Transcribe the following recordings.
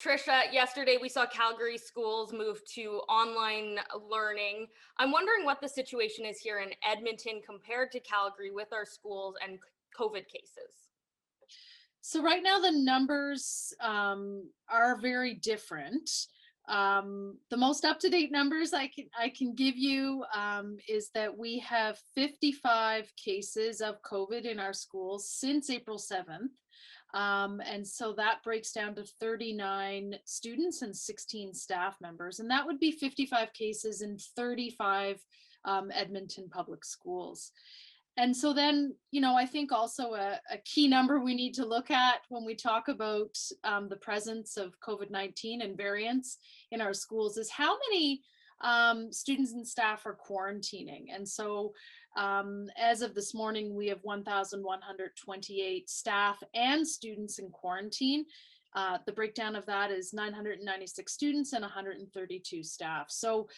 Trisha, yesterday we saw Calgary schools move to online learning. I'm wondering what the situation is here in Edmonton compared to Calgary with our schools and COVID cases. So right now the numbers are very different. The most up-to-date numbers I can give you is that we have 55 cases of COVID in our schools since April 7th. And so that breaks down to 39 students and 16 staff members. And that would be 55 cases in 35 Edmonton Public Schools. And so then, I think also a key number we need to look at when we talk about the presence of COVID-19 and variants in our schools is how many students and staff are quarantining. And so as of this morning, we have 1,128 staff and students in quarantine. The breakdown of that is 996 students and 132 staff. So,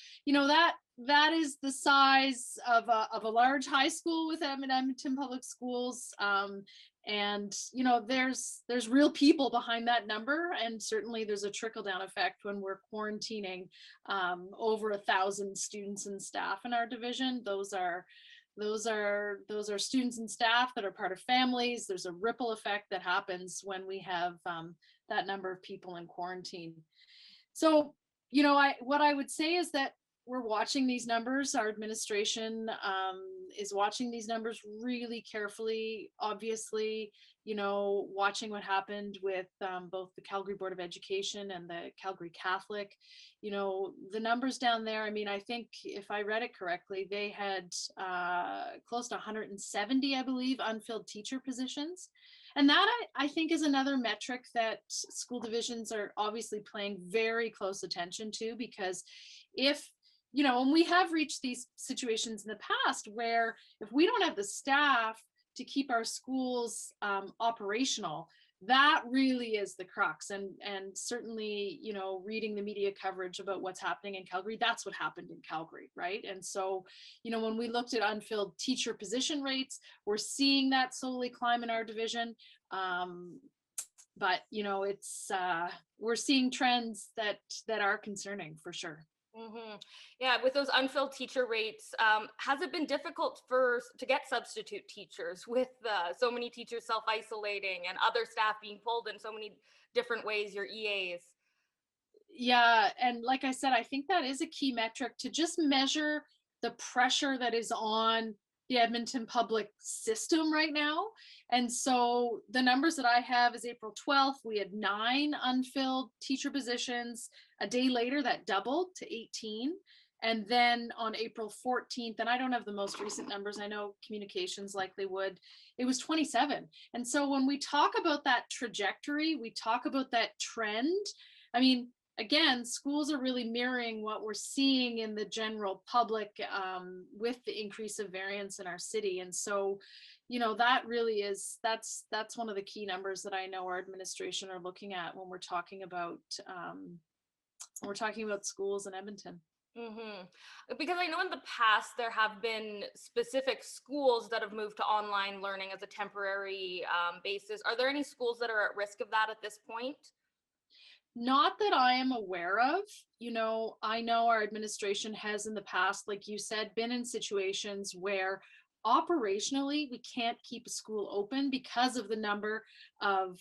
that is the size of a large high school with Edmonton Public Schools. And, there's real people behind that number. And certainly there's a trickle down effect when we're quarantining over 1,000 students and staff in our division. Those are students and staff that are part of families. There's a ripple effect that happens when we have that number of people in quarantine. So, what I would say is that we're watching these numbers. Our administration is watching these numbers really carefully, obviously, watching what happened with both the Calgary Board of Education and the Calgary Catholic. The numbers down there, I think if I read it correctly, they had close to 170, I believe, unfilled teacher positions. And that I think is another metric that school divisions are obviously paying very close attention to, because if and we have reached these situations in the past where if we don't have the staff to keep our schools operational, that really is the crux. And certainly, reading the media coverage about what's happening in Calgary, that's what happened in Calgary, right? And so, when we looked at unfilled teacher position rates, we're seeing that slowly climb in our division. But it's we're seeing trends that are concerning for sure. Mm-hmm. Yeah, with those unfilled teacher rates, has it been difficult to get substitute teachers with so many teachers self-isolating and other staff being pulled in so many different ways, your EAs? Yeah, and like I said, I think that is a key metric to just measure the pressure that is on the Edmonton public system right now. And so the numbers that I have is April 12th, we had 9 unfilled teacher positions. A day later, that doubled to 18. And then on April 14th, and I don't have the most recent numbers, I know communications likely would, it was 27. And so when we talk about that trajectory, we talk about that trend, again, schools are really mirroring what we're seeing in the general public with the increase of variants in our city. And so, that really is, that's one of the key numbers that I know our administration are looking at when we're talking about schools in Edmonton. Mm-hmm. Because I know in the past there have been specific schools that have moved to online learning as a temporary basis. Are there any schools that are at risk of that at this point? Not that I am aware of. I know our administration has in the past, like you said, been in situations where operationally we can't keep a school open because of the number of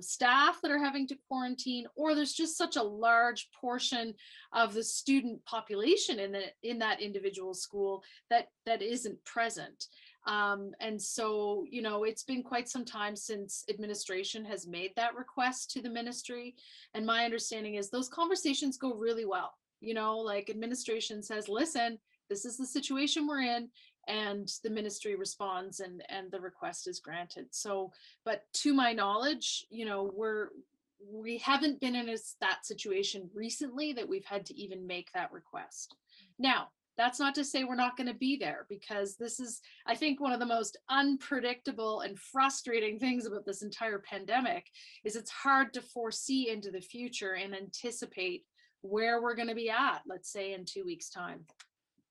staff that are having to quarantine, or there's just such a large portion of the student population in that individual school that isn't present. And so, it's been quite some time since administration has made that request to the ministry. And my understanding is those conversations go really well. Like administration says, listen, this is the situation we're in, and the ministry responds and the request is granted. So, but to my knowledge, we haven't been in that situation recently that we've had to even make that request. Now, that's not to say we're not going to be there, because this is, I think, one of the most unpredictable and frustrating things about this entire pandemic is it's hard to foresee into the future and anticipate where we're going to be at, let's say, in 2 weeks' time.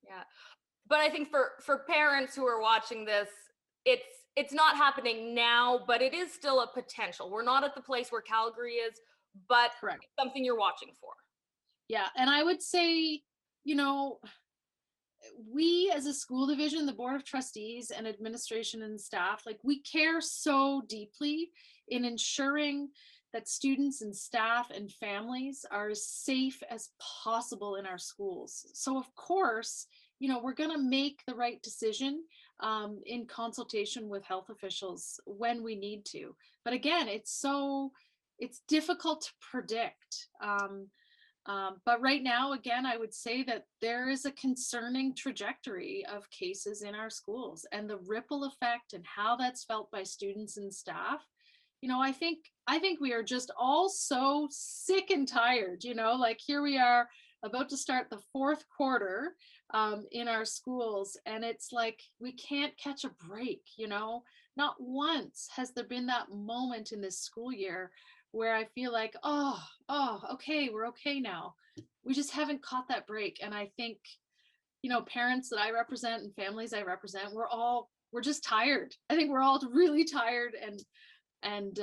Yeah. But I think for parents who are watching this, it's not happening now, but it is still a potential. We're not at the place where Calgary is, but Correct. it's something you're watching for. Yeah. And I would say, you know, we as a school division, the board of trustees and administration and staff, like we care so deeply in ensuring that students and staff and families are as safe as possible in our schools. So of course, you know, we're going to make the right decision in consultation with health officials when we need to. But again, it's difficult to predict. But right now, again, I would say that there is a concerning trajectory of cases in our schools, and the ripple effect and how that's felt by students and staff. You know, I think we are just all so sick and tired, you know, like here we are about to start the fourth quarter in our schools, and it's like we can't catch a break, you know. Not once has there been that moment in this school year where I feel like, oh, okay, we're okay now. We just haven't caught that break. And I think, you know, parents that I represent and families I represent, we're just tired. I think we're all really tired and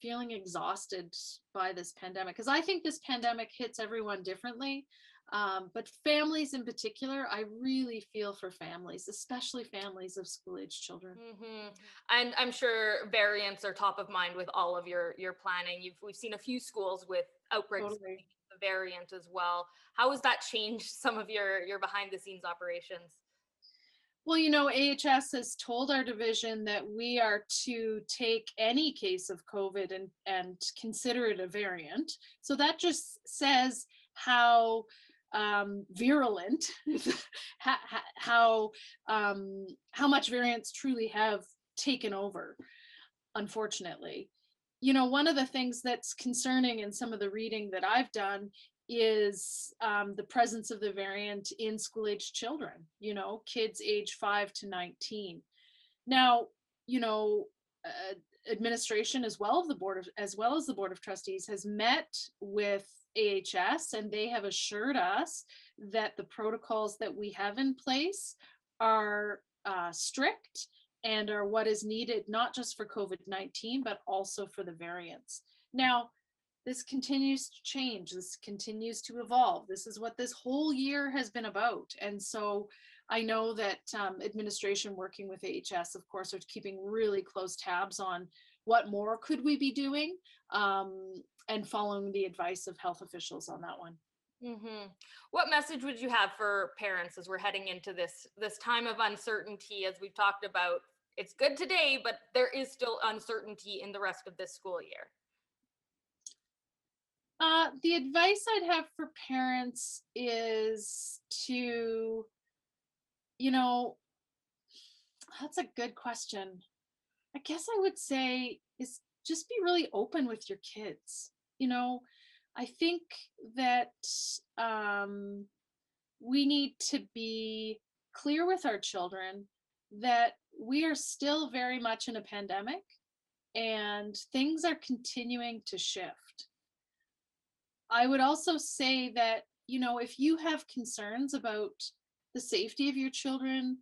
feeling exhausted by this pandemic. Because I think this pandemic hits everyone differently. But families in particular, I really feel for families, especially families of school-age children. Mm-hmm. And I'm sure variants are top of mind with all of your planning. We've seen a few schools with outbreaks of Totally. the variant as well. How has that changed some of your behind the scenes operations? Well, you know, AHS has told our division that we are to take any case of COVID and consider it a variant. So that just says how virulent, how much variants truly have taken over, unfortunately. You know, one of the things that's concerning in some of the reading that I've done is the presence of the variant in school-age children, you know, kids age 5 to 19. Now, you know, administration as well as the board of trustees has met with AHS, and they have assured us that the protocols that we have in place are strict and are what is needed, not just for COVID-19, but also for the variants. Now, this continues to change. This continues to evolve. This is what this whole year has been about. And so I know that administration working with AHS, of course, are keeping really close tabs on what more could we be doing and following the advice of health officials on that one. Mm-hmm. What message would you have for parents as we're heading into this time of uncertainty? As we've talked about, it's good today, but there is still uncertainty in the rest of this school year. The advice I'd have for parents is to, you know, that's a good question. I guess I would say is just be really open with your kids. You know, I think that we need to be clear with our children that we are still very much in a pandemic and things are continuing to shift. I would also say that, you know, if you have concerns about the safety of your children,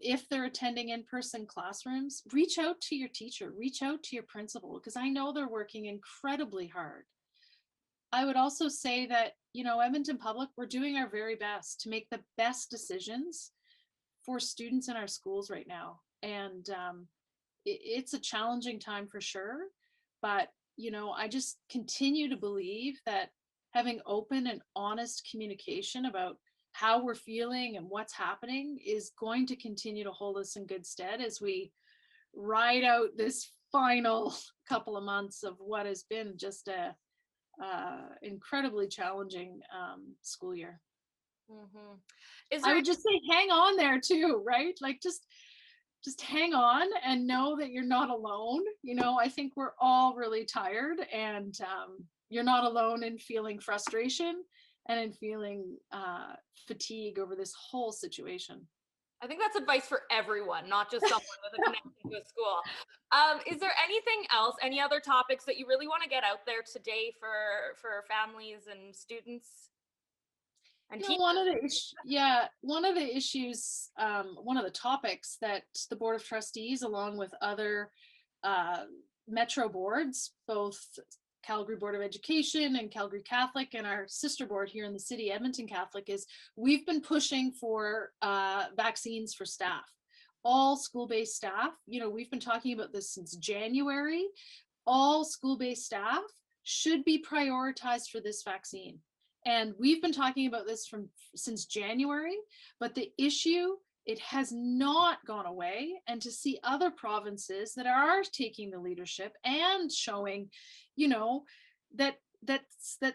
if they're attending in-person classrooms, reach out to your teacher, reach out to your principal, because I know they're working incredibly hard. I would also say that, you know, Edmonton Public, we're doing our very best to make the best decisions for students in our schools right now. And it's a challenging time for sure, but you know, I just continue to believe that having open and honest communication about how we're feeling and what's happening is going to continue to hold us in good stead as we ride out this final couple of months of what has been just a incredibly challenging school year. Mm-hmm. I would just say hang on there too, right? Like just hang on and know that you're not alone. You know, I think we're all really tired, and you're not alone in feeling frustration and in feeling fatigue over this whole situation. I think that's advice for everyone, not just someone with a connection to a school. Is there anything else, any other topics that you really want to get out there today for families and students? And you know, one of the issues, one of the topics that the Board of Trustees, along with other metro boards, both Calgary Board of Education and Calgary Catholic and our sister board here in the city, Edmonton Catholic, is we've been pushing for vaccines for staff, all school-based staff. We've been talking about this since January. All school-based staff should be prioritized for this vaccine. And we've been talking about this since January, but the issue, it has not gone away. And to see other provinces that are taking the leadership and showing, that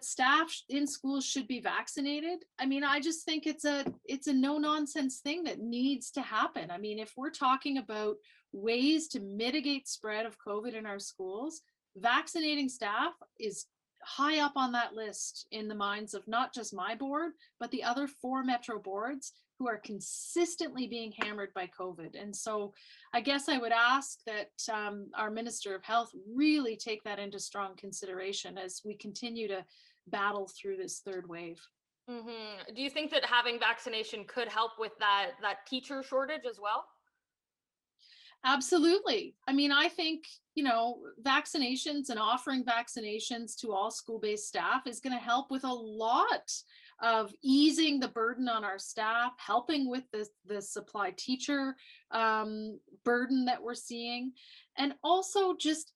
staff in schools should be vaccinated. I mean, I just think it's a no nonsense thing that needs to happen. I mean, if we're talking about ways to mitigate spread of COVID in our schools, vaccinating staff is high up on that list in the minds of not just my board, but the other 4 metro boards who are consistently being hammered by COVID. And so I guess I would ask that our Minister of Health really take that into strong consideration as we continue to battle through this 3rd wave. Do you think that having vaccination could help with that teacher shortage as well? Absolutely. I mean, I think, vaccinations and offering vaccinations to all school-based staff is going to help with a lot of easing the burden on our staff, helping with the supply teacher burden that we're seeing, and also just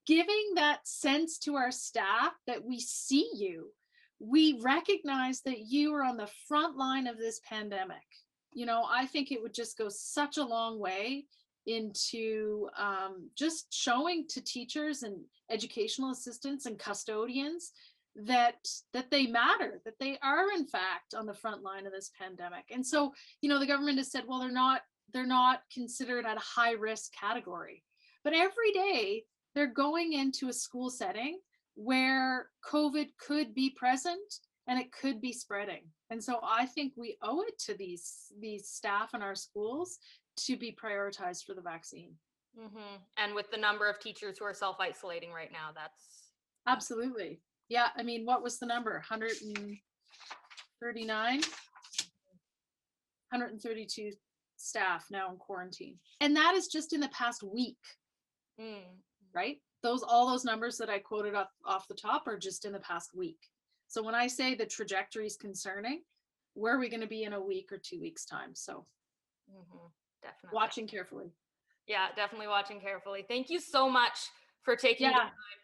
giving that sense to our staff that we see you. We recognize that you are on the front line of this pandemic. I think it would just go such a long way into just showing to teachers and educational assistants and custodians that they matter, that they are in fact on the front line of this pandemic. And so, the government has said, well, they're not considered at a high risk category, but every day they're going into a school setting where COVID could be present and it could be spreading. And so I think we owe it to these staff in our schools to be prioritized for the vaccine. And with the number of teachers who are self-isolating right now, that's absolutely. Yeah, I mean, what was the number? 139, 132 staff now in quarantine, and that is just in the past week. Right? All those numbers that I quoted off the top are just in the past week. So when I say the trajectory is concerning, where are we going to be in a week or 2 weeks time? So definitely watching carefully. Yeah, definitely watching carefully. Thank you so much for taking the time